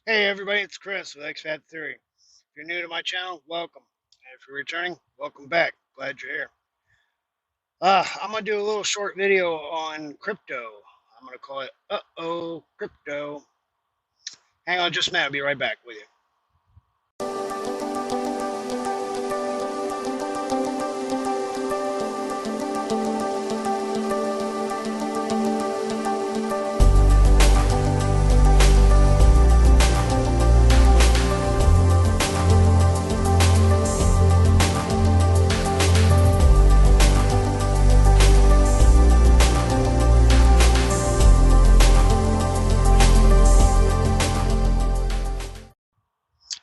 Hey everybody, it's Chris with XFAB Theory. If you're new to my channel, welcome. And if you're returning, welcome back. Glad you're here. I'm going to do a little short video on crypto. I'm going to call it Uh-Oh Crypto. Hang on just a minute, I'll be right back with you.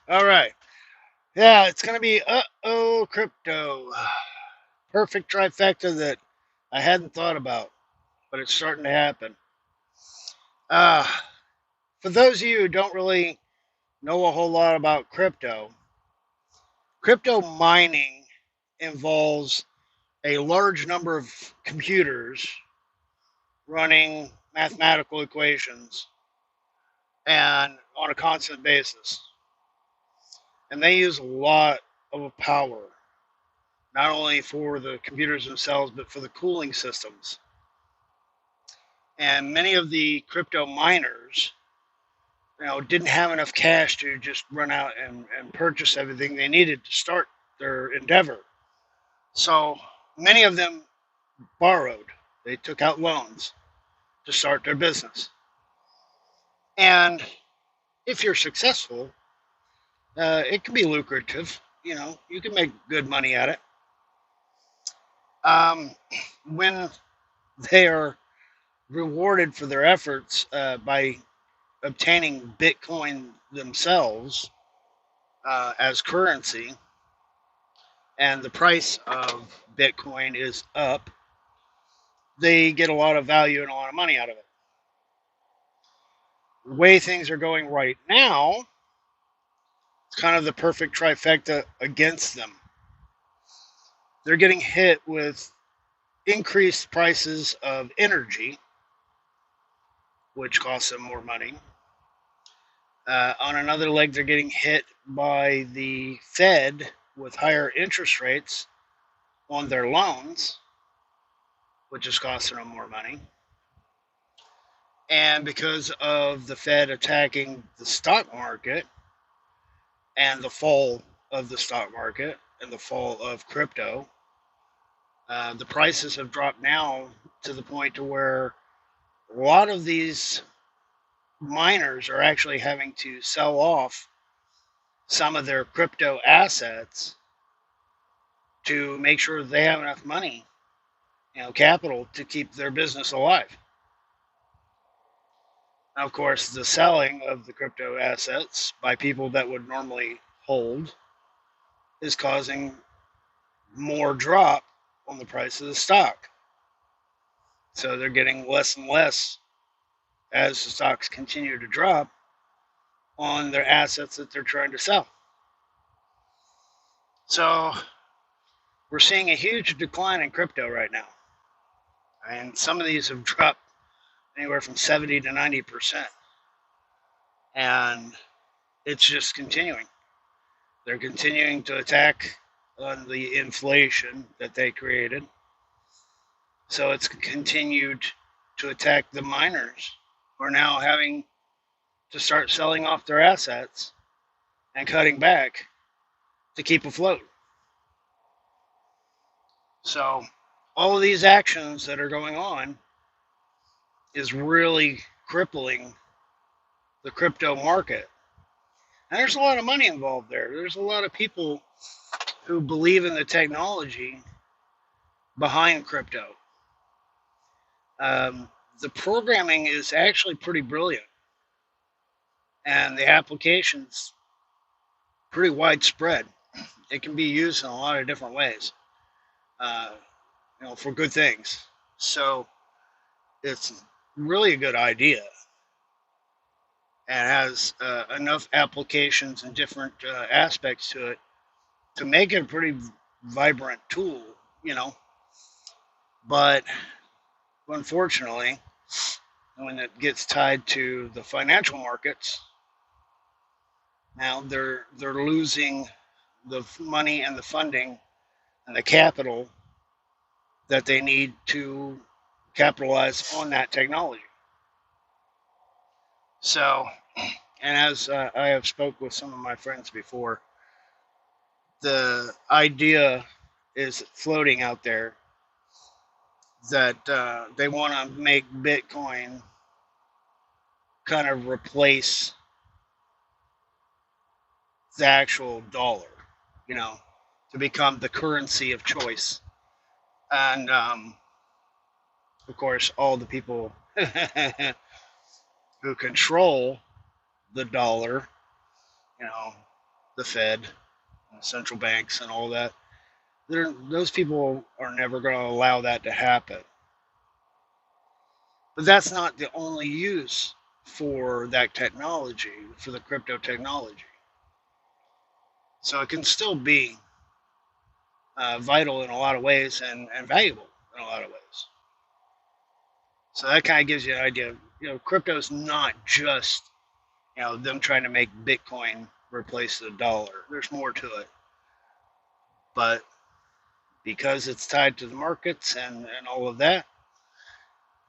All right. Yeah, it's going to be Uh-Oh Crypto. Perfect trifecta that I hadn't thought about, but it's starting to happen. Uh, for those of you who don't really know a whole lot about crypto mining involves a large number of computers running mathematical equations and on a constant basis. And they use a lot of power, not only for the computers themselves, but for the cooling systems. And many of the crypto miners, didn't have enough cash to just run out and purchase everything they needed to start their endeavor. So many of them borrowed. They took out loans to start their business. And if you're successful, it can be lucrative. You can make good money at it. Um, when they are rewarded for their efforts by obtaining Bitcoin themselves as currency, and the price of Bitcoin is up, they get a lot of value and a lot of money out of it. The way things are going right now, it's kind of the perfect trifecta against them. They're getting hit with increased prices of energy, which costs them more money. On another leg, they're getting hit by the Fed with higher interest rates on their loans, which is costing them more money. And because of the Fed attacking the stock market and the fall of the stock market and the fall of crypto, the prices have dropped now to the point to where a lot of these miners are actually having to sell off some of their crypto assets to make sure they have enough money, capital to keep their business alive. Now, of course, the selling of the crypto assets by people that would normally hold is causing more drop on the price of the stock. So they're getting less and less as the stocks continue to drop on their assets that they're trying to sell. So we're seeing a huge decline in crypto right now. And some of these have dropped anywhere from 70 to 90%. And it's just continuing. They're continuing to attack on the inflation that they created. So it's continued to attack the miners who are now having to start selling off their assets and cutting back to keep afloat. So all of these actions that are going on is really crippling the crypto market. And there's a lot of money involved there. There's a lot of people who believe in the technology behind crypto. The programming is actually pretty brilliant, and the application's pretty widespread. It can be used in a lot of different ways, uh, for good things. So it's really a good idea, and has enough applications and different aspects to it to make it a pretty vibrant tool, you know. But unfortunately, when it gets tied to the financial markets, Now they're losing the money and the funding and the capital that they need to capitalize on that technology. So, and as I have spoke with some of my friends before, the idea is floating out there that they want to make Bitcoin kind of replace the actual dollar, you know, to become the currency of choice. And of course, all the people who control the dollar, you know, the Fed, and central banks, and all that, those people are never going to allow that to happen. But that's not the only use for that technology, for the crypto technology. So it can still be vital in a lot of ways and valuable in a lot of ways. So that kind of gives you an idea. Crypto is not just them trying to make Bitcoin replace the dollar. There's more to it, but because it's tied to the markets and all of that,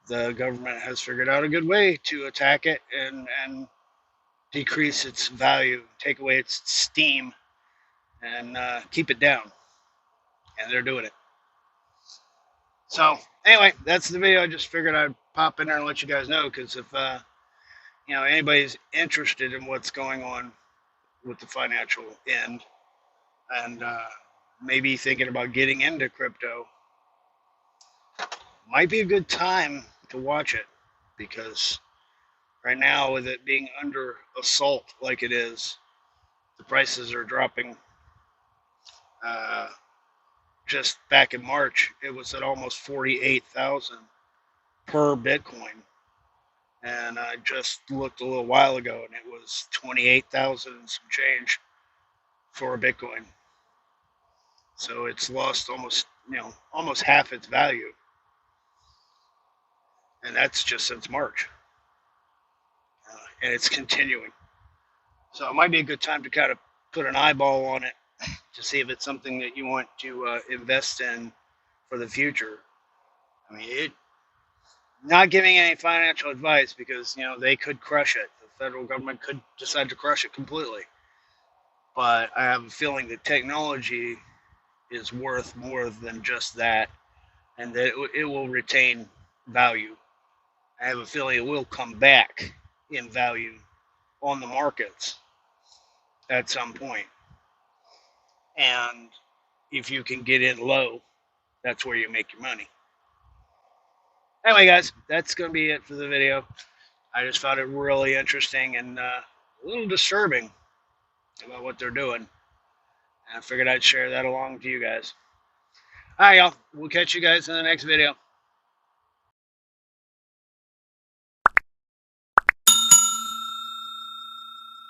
the government has figured out a good way to attack it and decrease its value, take away its steam, and keep it down. And they're doing it. So anyway, that's the video. I just figured I'd pop in there and let you guys know, because if anybody's interested in what's going on with the financial end and maybe thinking about getting into crypto, might be a good time to watch it, because right now, with it being under assault like it is, the prices are dropping. Just back in March, it was at almost 48,000 per Bitcoin, and I just looked a little while ago, and it was 28,000 and some change for a Bitcoin. So it's lost almost half its value, and that's just since March, and it's continuing. So it might be a good time to kind of put an eyeball on it to see if it's something that you want to invest in for the future. I mean, not giving any financial advice, because they could crush it. The federal government could decide to crush it completely. But I have a feeling that technology is worth more than just that, and that it will retain value. I have a feeling it will come back in value on the markets at some point. And if you can get in low, that's where you make your money. Anyway, guys, that's going to be it for the video. I just found it really interesting and a little disturbing about what they're doing. And I figured I'd share that along to you guys. All right, y'all. We'll catch you guys in the next video.